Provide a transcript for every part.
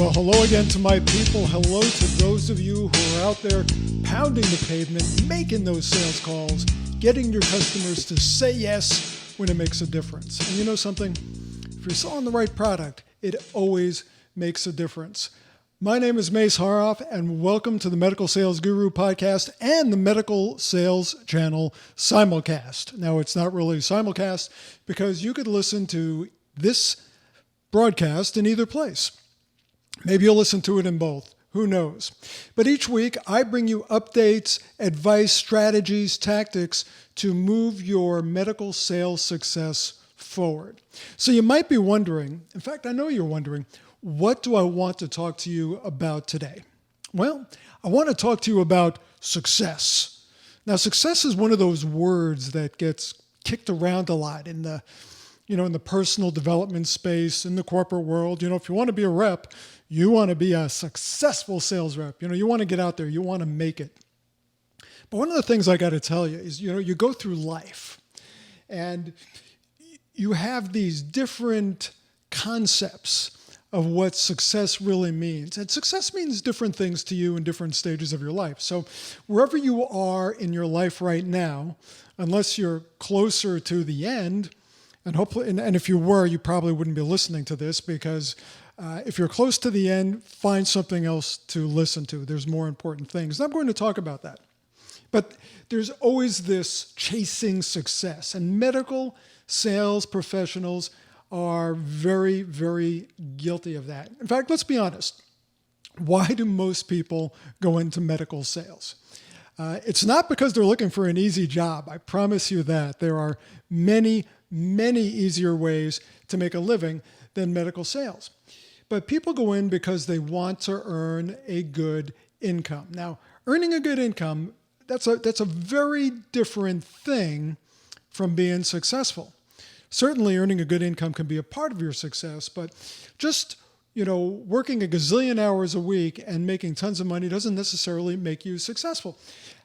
Well, hello again to my people. Hello to those of you who are out there pounding the pavement, making those sales calls, getting your customers to say yes when it makes a difference. And you know something? If you're selling the right product, it always makes a difference. My name is Mace Horoff, and welcome to the Medical Sales Guru podcast and the Medical Sales Channel simulcast. Now, it's not really simulcast because you could listen to this broadcast in either place. Maybe you'll listen to it in both. Who knows? But each week, I bring you updates, advice, strategies, tactics to move your medical sales success forward. So you might be wondering, in fact, I know you're wondering, what do I want to talk to you about today? Well, I want to talk to you about success. Now, success is one of those words that gets kicked around a lot in the personal development space, in the corporate world. If you want to be a rep, you want to be a successful sales rep. You want to get out there, you want to make it. But one of the things I got to tell you is, you go through life and you have these different concepts of what success really means. And success means different things to you in different stages of your life. So wherever you are in your life right now, unless you're closer to the end, and hopefully, and if you were, you probably wouldn't be listening to this because if you're close to the end, find something else to listen to. There's more important things. And I'm going to talk about that. But there's always this chasing success. And medical sales professionals are very, very guilty of that. In fact, let's be honest. Why do most people go into medical sales? It's not because they're looking for an easy job. I promise you that. There are many easier ways to make a living than medical sales. But people go in because they want to earn a good income. Now, earning a good income, that's a very different thing from being successful. Certainly, earning a good income can be a part of your success, but just working a gazillion hours a week and making tons of money doesn't necessarily make you successful.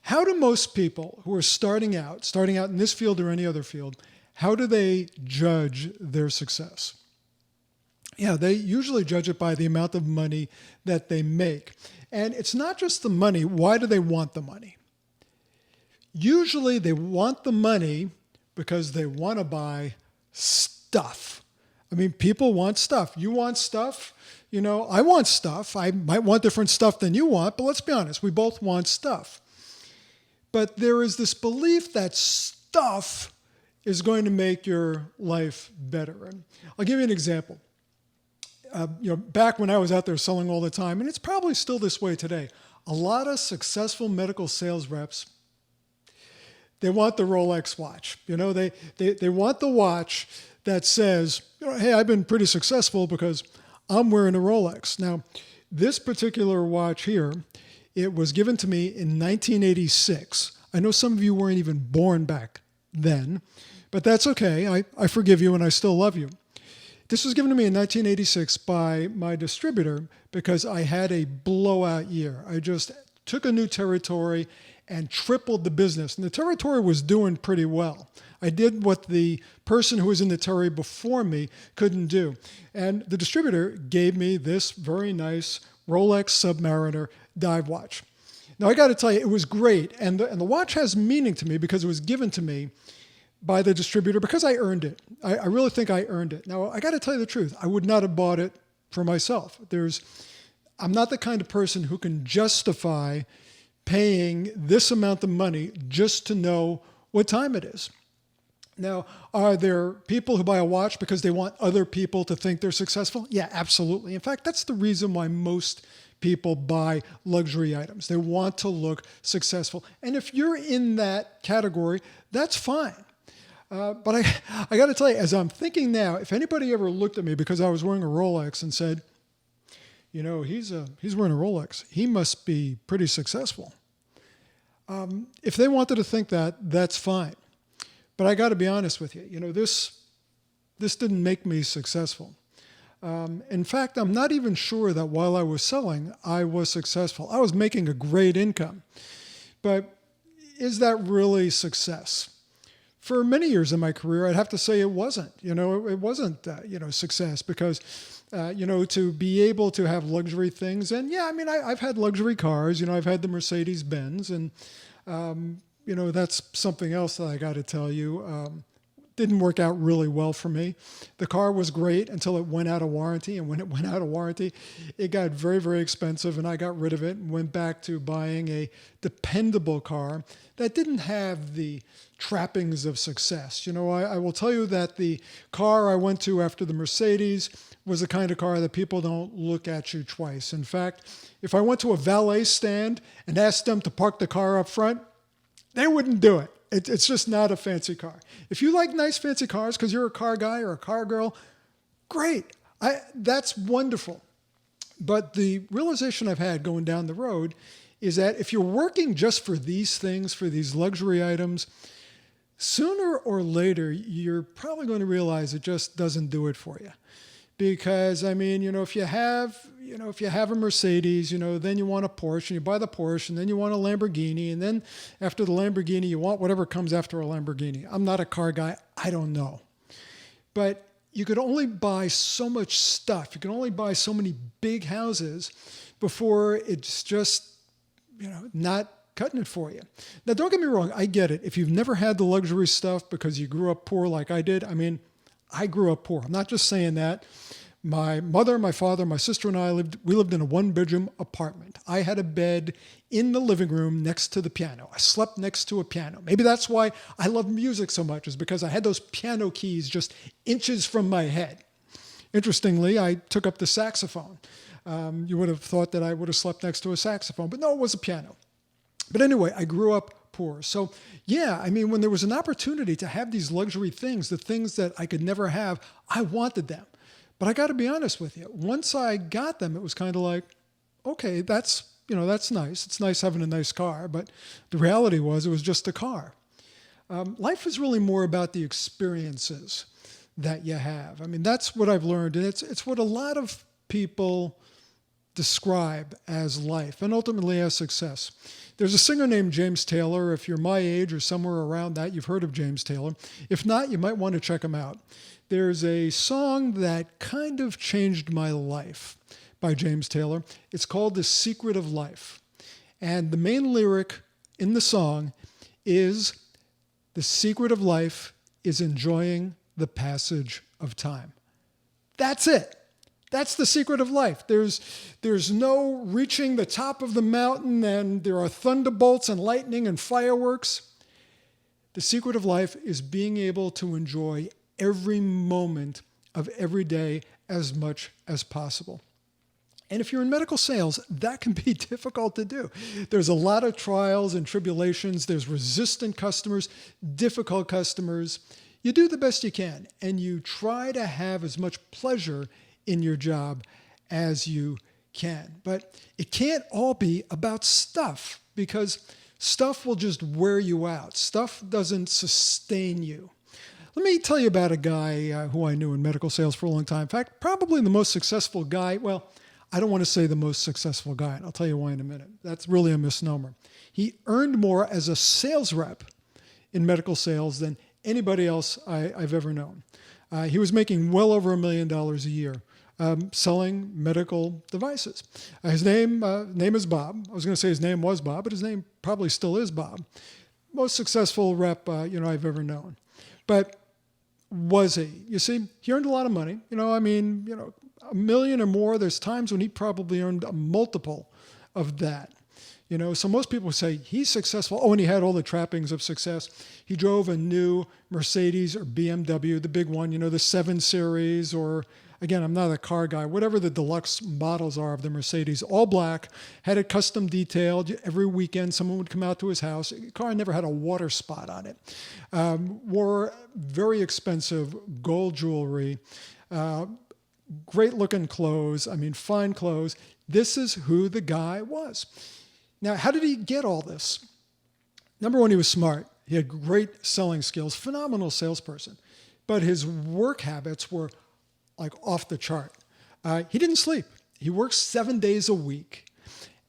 How do most people who are starting out in this field or any other field, how do they judge their success? Yeah, they usually judge it by the amount of money that they make. And it's not just the money. Why do they want the money? Usually they want the money because they want to buy stuff. I mean, people want stuff. You want stuff. I want stuff. I might want different stuff than you want, but let's be honest, we both want stuff. But there is this belief that stuff is going to make your life better. And I'll give you an example. Back when I was out there selling all the time, and it's probably still this way today, a lot of successful medical sales reps, they want the Rolex watch. They want the watch that says, hey, I've been pretty successful because I'm wearing a Rolex. Now, this particular watch here, it was given to me in 1986. I know some of you weren't even born back then, but that's okay. I forgive you and I still love you. This was given to me in 1986 by my distributor because I had a blowout year. I just took a new territory and tripled the business. And the territory was doing pretty well. I did what the person who was in the territory before me couldn't do. And the distributor gave me this very nice Rolex Submariner dive watch. Now, I got to tell you, it was great. And the watch has meaning to me because it was given to me by the distributor because I earned it. I really think I earned it. Now, I got to tell you the truth. I would not have bought it for myself. I'm not the kind of person who can justify paying this amount of money just to know what time it is. Now, are there people who buy a watch because they want other people to think they're successful? Yeah, absolutely. In fact, that's the reason why most people buy luxury items. They want to look successful. And if you're in that category, that's fine. But I got to tell you, as I'm thinking now, if anybody ever looked at me because I was wearing a Rolex and said, he's wearing a Rolex, he must be pretty successful. If they wanted to think that, that's fine. But I got to be honest with you. This didn't make me successful. In fact, I'm not even sure that while I was selling, I was successful. I was making a great income. But is that really success? For many years in my career, I'd have to say it wasn't. It wasn't success because to be able to have luxury things. And yeah, I mean, I've had luxury cars. I've had the Mercedes Benz, and that's something else that I got to tell you. Didn't work out really well for me. The car was great until it went out of warranty. And when it went out of warranty, it got very, very expensive. And I got rid of it and went back to buying a dependable car that didn't have the trappings of success. I will tell you that the car I went to after the Mercedes was the kind of car that people don't look at you twice. In fact, if I went to a valet stand and asked them to park the car up front, they wouldn't do it. It's just not a fancy car. If you like nice fancy cars because you're a car guy or a car girl, great. That's wonderful. But the realization I've had going down the road is that if you're working just for these things, for these luxury items, sooner or later, you're probably going to realize it just doesn't do it for you. Because, I mean, if you have a Mercedes, then you want a Porsche, and you buy the Porsche, and then you want a Lamborghini, and then after the Lamborghini, you want whatever comes after a Lamborghini. I'm not a car guy. I don't know. But you could only buy so much stuff. You can only buy so many big houses before it's just, not cutting it for you. Now, don't get me wrong. I get it. If you've never had the luxury stuff because you grew up poor like I did, I grew up poor. I'm not just saying that. My mother, my father, my sister, and I lived in a one-bedroom apartment. I had a bed in the living room next to the piano. I slept next to a piano. Maybe that's why I love music so much, is because I had those piano keys just inches from my head. Interestingly, I took up the saxophone. You would have thought that I would have slept next to a saxophone, but no, it was a piano. But anyway, I grew up poor. So yeah, when there was an opportunity to have these luxury things, the things that I could never have, I wanted them. But I got to be honest with you. Once I got them, it was kind of like, okay, that's nice. It's nice having a nice car. But the reality was it was just a car. Life is really more about the experiences that you have. That's what I've learned. And it's what a lot of people describe as life and ultimately as success. There's a singer named James Taylor. If you're my age or somewhere around that, you've heard of James Taylor. If not, you might want to check him out. There's a song that kind of changed my life by James Taylor. It's called The Secret of Life. And the main lyric in the song is, the secret of life is enjoying the passage of time. That's it. That's the secret of life. There's no reaching the top of the mountain and there are thunderbolts and lightning and fireworks. The secret of life is being able to enjoy every moment of every day as much as possible. And if you're in medical sales, that can be difficult to do. There's a lot of trials and tribulations. There's resistant customers, difficult customers. You do the best you can, and you try to have as much pleasure in your job as you can. But it can't all be about stuff, because stuff will just wear you out. Stuff doesn't sustain you. Let me tell you about a guy who I knew in medical sales for a long time. In fact, probably the most successful guy. Well, I don't want to say the most successful guy, and I'll tell you why in a minute. That's really a misnomer. He earned more as a sales rep in medical sales than anybody else I've ever known. He was making well over $1 million a year selling medical devices. His name is Bob. I was going to say his name was Bob, but his name probably still is Bob. Most successful rep I've ever known. But was he? You see, he earned a lot of money. $1 million or more. There's times when he probably earned a multiple of that. So most people say he's successful. Oh, and he had all the trappings of success. He drove a new Mercedes or BMW, the big one, the 7 Series, or again, I'm not a car guy, whatever the deluxe models are of the Mercedes, all black, had it custom detailed. Every weekend, someone would come out to his house. The car never had a water spot on it. Wore very expensive gold jewelry, great looking clothes, fine clothes. This is who the guy was. Now, how did he get all this? Number one, he was smart. He had great selling skills, phenomenal salesperson. But his work habits were like off the chart. He didn't sleep. He worked 7 days a week.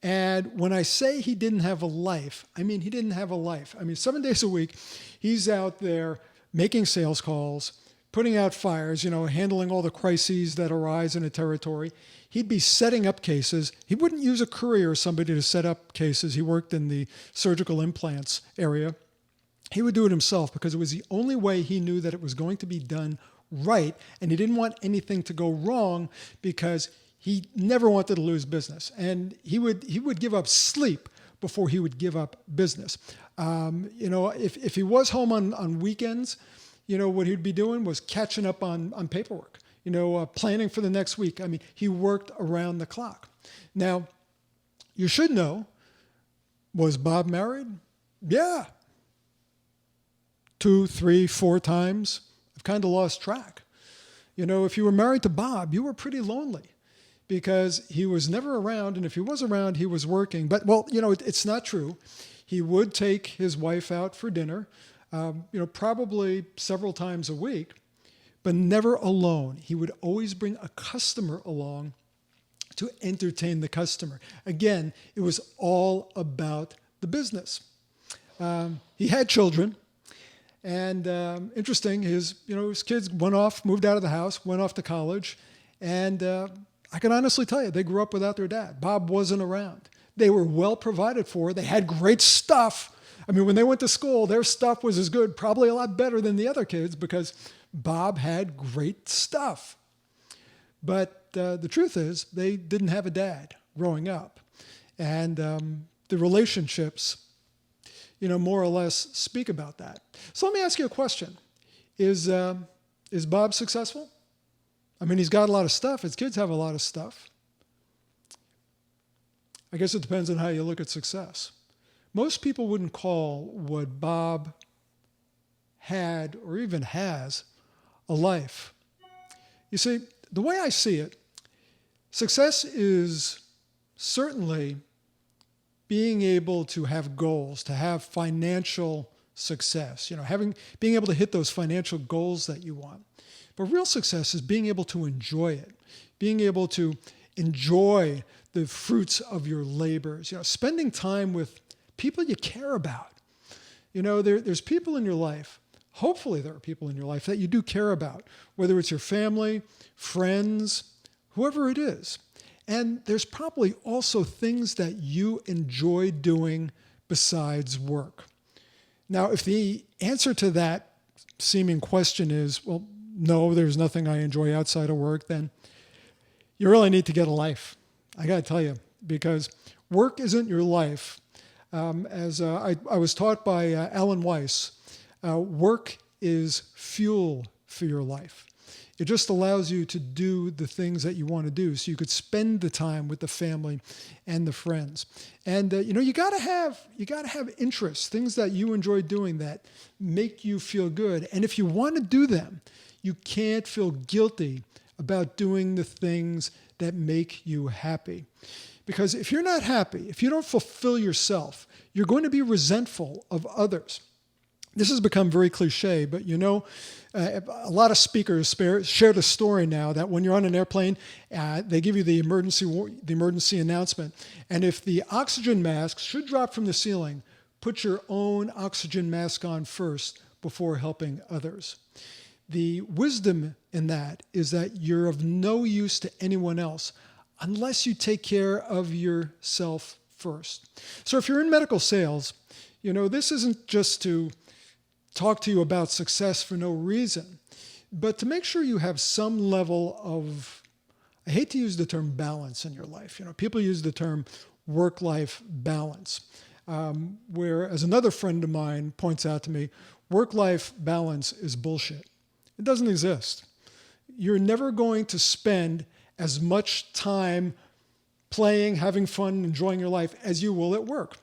And when I say he didn't have a life, he didn't have a life. 7 days a week, he's out there making sales calls, putting out fires, handling all the crises that arise in a territory. He'd be setting up cases. He wouldn't use a courier or somebody to set up cases. He worked in the surgical implants area. He would do it himself because it was the only way he knew that it was going to be done right, and he didn't want anything to go wrong because he never wanted to lose business. And he would give up sleep before he would give up business. If he was home on weekends, what he'd be doing was catching up on paperwork, planning for the next week. I mean, he worked around the clock. Now, you should know, was Bob married? Yeah. 2, 3, 4 times. I've kind of lost track. If you were married to Bob, you were pretty lonely because he was never around, and if he was around, he was working. But, it's not true. He would take his wife out for dinner, probably several times a week, but never alone. He would always bring a customer along to entertain the customer. Again, it was all about the business. He had children. And interesting, his kids moved out of the house, went off to college, and I can honestly tell you, they grew up without their dad. Bob wasn't around. They were well provided for. They had great stuff. I mean, when they went to school, their stuff was as good, probably a lot better than the other kids because Bob had great stuff. But the truth is, they didn't have a dad growing up. And the relationships more or less speak about that. So let me ask you a question. Is Bob successful? I mean, he's got a lot of stuff. His kids have a lot of stuff. I guess it depends on how you look at success. Most people wouldn't call what Bob had or even has a life. You see, the way I see it, success is certainly being able to have goals, to have financial success, being able to hit those financial goals that you want. But real success is being able to enjoy it, being able to enjoy the fruits of your labors, spending time with people you care about. There's people in your life, hopefully there are people in your life that you do care about, whether it's your family, friends, whoever it is. And there's probably also things that you enjoy doing besides work. Now, if the answer to that seeming question is, well, no, there's nothing I enjoy outside of work, then you really need to get a life. I got to tell you, because work isn't your life. As I was taught by Alan Weiss, work is fuel for your life. It just allows you to do the things that you want to do, so you could spend the time with the family and the friends. And you got to have interests, things that you enjoy doing that make you feel good. And if you want to do them, you can't feel guilty about doing the things that make you happy. Because if you're not happy, if you don't fulfill yourself, you're going to be resentful of others. This has become very cliche, but a lot of speakers share the story now that when you're on an airplane, they give you the emergency announcement. And if the oxygen mask should drop from the ceiling, put your own oxygen mask on first before helping others. The wisdom in that is that you're of no use to anyone else unless you take care of yourself first. So if you're in medical sales, this isn't just to talk to you about success for no reason, but to make sure you have some level of, I hate to use the term balance in your life. People use the term work-life balance, where, as another friend of mine points out to me, work-life balance is bullshit. It doesn't exist. You're never going to spend as much time playing, having fun, enjoying your life as you will at work.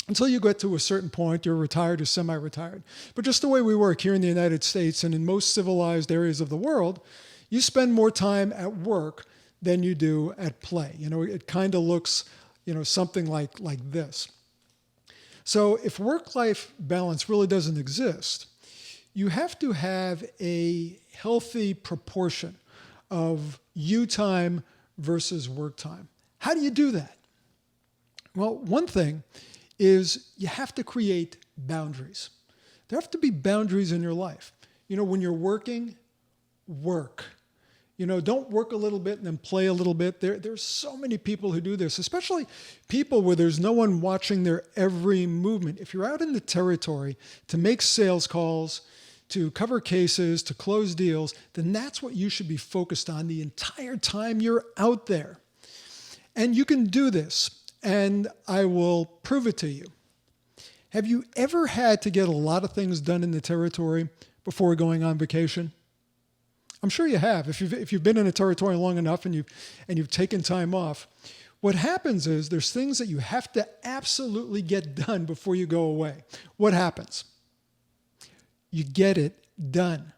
Until you get to a certain point, you're retired or semi-retired. But just the way we work here in the United States and in most civilized areas of the world, you spend more time at work than you do at play. It kind of looks, something like this. So if work-life balance really doesn't exist, you have to have a healthy proportion of you time versus work time. How do you do that? Well, one thing is you have to create boundaries. There have to be boundaries in your life. When you're working, work. Don't work a little bit and then play a little bit. There's so many people who do this, especially people where there's no one watching their every movement. If you're out in the territory to make sales calls, to cover cases, to close deals, then that's what you should be focused on the entire time you're out there. And you can do this, and I will prove it to you. Have you ever had to get a lot of things done in the territory before going on vacation? I'm sure you have. If you've been in a territory long enough and you've taken time off, what happens is there's things that you have to absolutely get done before you go away. What happens? You get it done.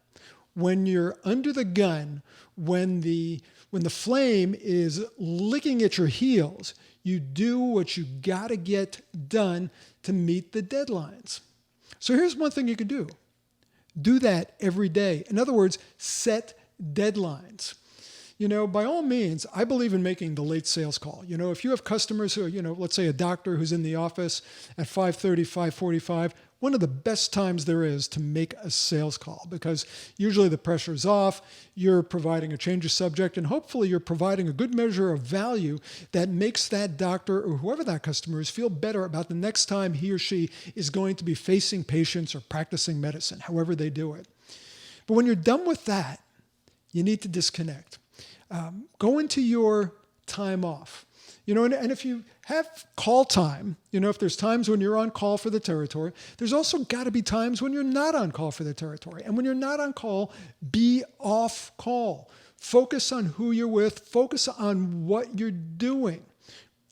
When you're under the gun, when the flame is licking at your heels, you do what you got to get done to meet the deadlines. So here's one thing you could do. Do that every day. In other words, set deadlines. By all means, I believe in making the late sales call. If you have customers who are, let's say a doctor who's in the office at 5:30, 5:45, one of the best times there is to make a sales call because usually the pressure's off, you're providing a change of subject, and hopefully you're providing a good measure of value that makes that doctor or whoever that customer is feel better about the next time he or she is going to be facing patients or practicing medicine, however they do it. But when you're done with that, you need to disconnect. Go into your time off. And if you have call time, if there's times when you're on call for the territory, there's also got to be times when you're not on call for the territory. And when you're not on call, be off call. Focus on who you're with. Focus on what you're doing.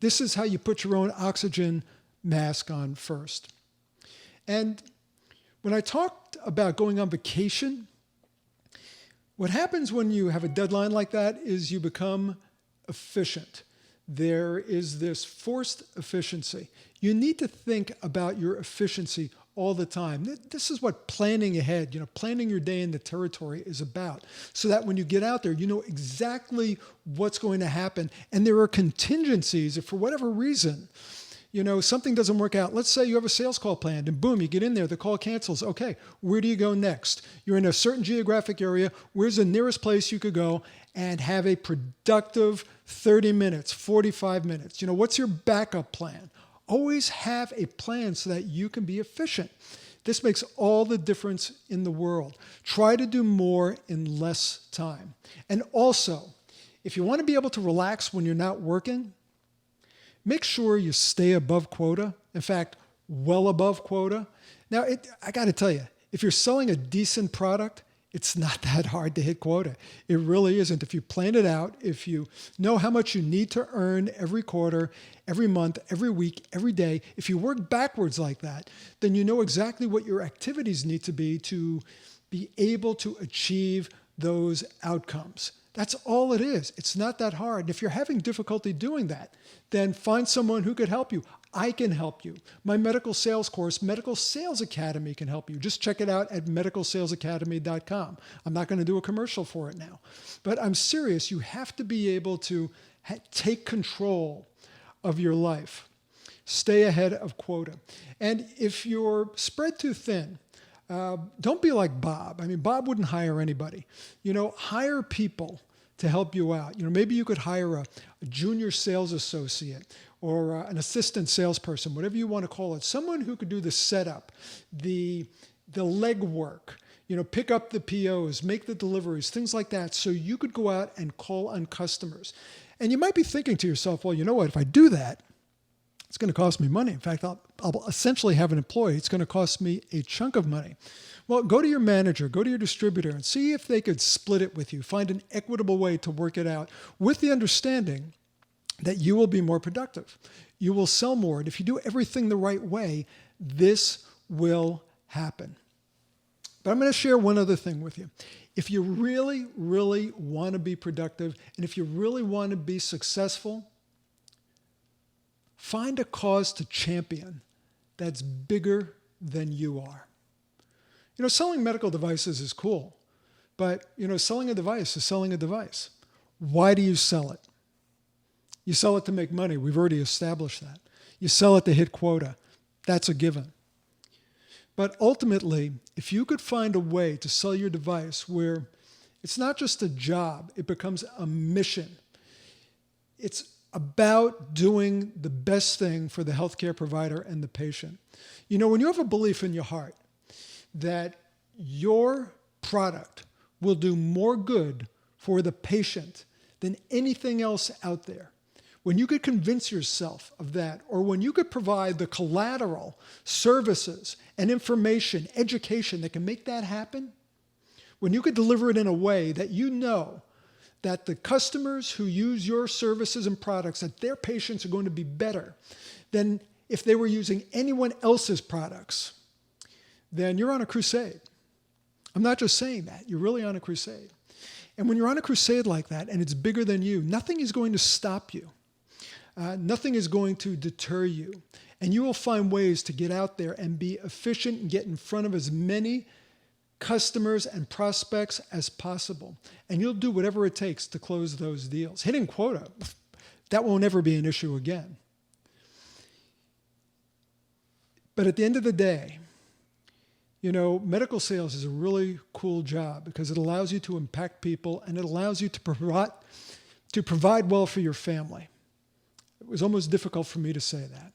This is how you put your own oxygen mask on first. And when I talked about going on vacation, what happens when you have a deadline like that is you become efficient. There is this forced efficiency. You need to think about your efficiency all the time. This is what planning ahead, planning your day in the territory is about, so that when you get out there, you know exactly what's going to happen. And there are contingencies if for whatever reason, something doesn't work out. Let's say you have a sales call planned and boom, you get in there, the call cancels. Okay, where do you go next? You're in a certain geographic area. Where's the nearest place you could go and have a productive 30 minutes, 45 minutes? What's your backup plan? Always have a plan so that you can be efficient. This makes all the difference in the world. Try to do more in less time. And also, if you want to be able to relax when you're not working, make sure you stay above quota. In fact, well above quota. Now, I got to tell you, if you're selling a decent product, it's not that hard to hit quota. It really isn't. If you plan it out, if you know how much you need to earn every quarter, every month, every week, every day, if you work backwards like that, then you know exactly what your activities need to be able to achieve those outcomes. That's all it is. It's not that hard. And if you're having difficulty doing that, then find someone who could help you. I can help you. My medical sales course, Medical Sales Academy, can help you. Just check it out at medicalsalesacademy.com. I'm not going to do a commercial for it now. But I'm serious. You have to be able to take control of your life. Stay ahead of quota. And if you're spread too thin, don't be like Bob. Bob wouldn't hire anybody. Hire people to help you out. Maybe you could hire a junior sales associate or an assistant salesperson, whatever you want to call it. Someone who could do the setup, the legwork, pick up the POs, make the deliveries, things like that, so you could go out and call on customers. And you might be thinking to yourself, well, you know what, if I do that, it's going to cost me money. In fact, I'll essentially have an employee. It's going to cost me a chunk of money. Well, go to your manager, go to your distributor, and see if they could split it with you. Find an equitable way to work it out with the understanding that you will be more productive. You will sell more. And if you do everything the right way, this will happen. But I'm going to share one other thing with you. If you really, really want to be productive, and if you really want to be successful, find a cause to champion that's bigger than you are. Selling medical devices is cool, but, selling a device is selling a device. Why do you sell it? You sell it to make money. We've already established that. You sell it to hit quota. That's a given. But ultimately, if you could find a way to sell your device where It's not just a job. It becomes a mission. It's about doing the best thing for the healthcare provider and the patient. You know, when you have a belief in your heart that your product will do more good for the patient than anything else out there, when you could convince yourself of that, or when you could provide the collateral, services, and information, education that can make that happen, when you could deliver it in a way that you know that the customers who use your services and products, that their patients are going to be better than if they were using anyone else's products, then you're on a crusade. I'm not just saying that. You're really on a crusade. And when you're on a crusade like that, and it's bigger than you, nothing is going to stop you. Nothing is going to deter you. And you will find ways to get out there and be efficient and get in front of as many customers and prospects as possible. And you'll do whatever it takes to close those deals. Hitting quota, that won't ever be an issue again. But at the end of the day, you know, medical sales is a really cool job because it allows you to impact people and it allows you to provide well for your family. It was almost difficult for me to say that.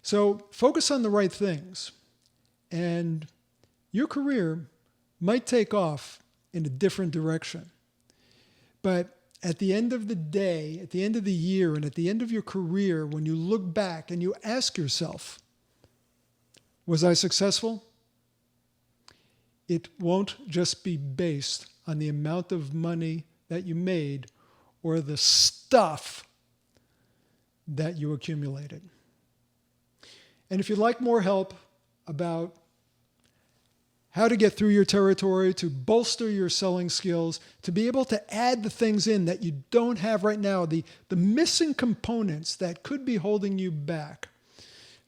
So focus on the right things, and your career might take off in a different direction. But at the end of the day, at the end of the year, and at the end of your career, when you look back and you ask yourself, was I successful? It won't just be based on the amount of money that you made or the stuff that you accumulated. And if you'd like more help about how to get through your territory, to bolster your selling skills, to be able to add the things in that you don't have right now, the missing components that could be holding you back,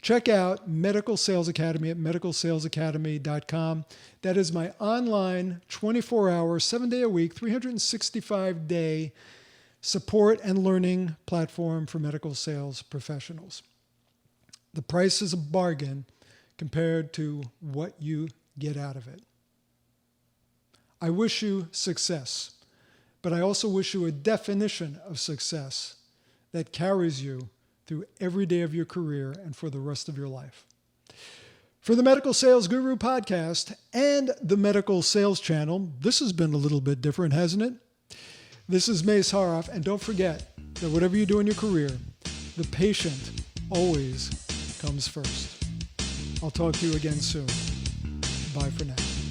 check out Medical Sales Academy at medicalsalesacademy.com. That is my online 24-hour, 7-day-a-week, 365-day support and learning platform for medical sales professionals. The price is a bargain compared to what you get out of it. I wish you success, but I also wish you a definition of success that carries you through every day of your career and for the rest of your life. For the Medical Sales Guru podcast and the Medical Sales Channel, this has been a little bit different, hasn't it? This is Mace Horoff, and don't forget that whatever you do in your career, the patient always comes first. I'll talk to you again soon. Bye for now.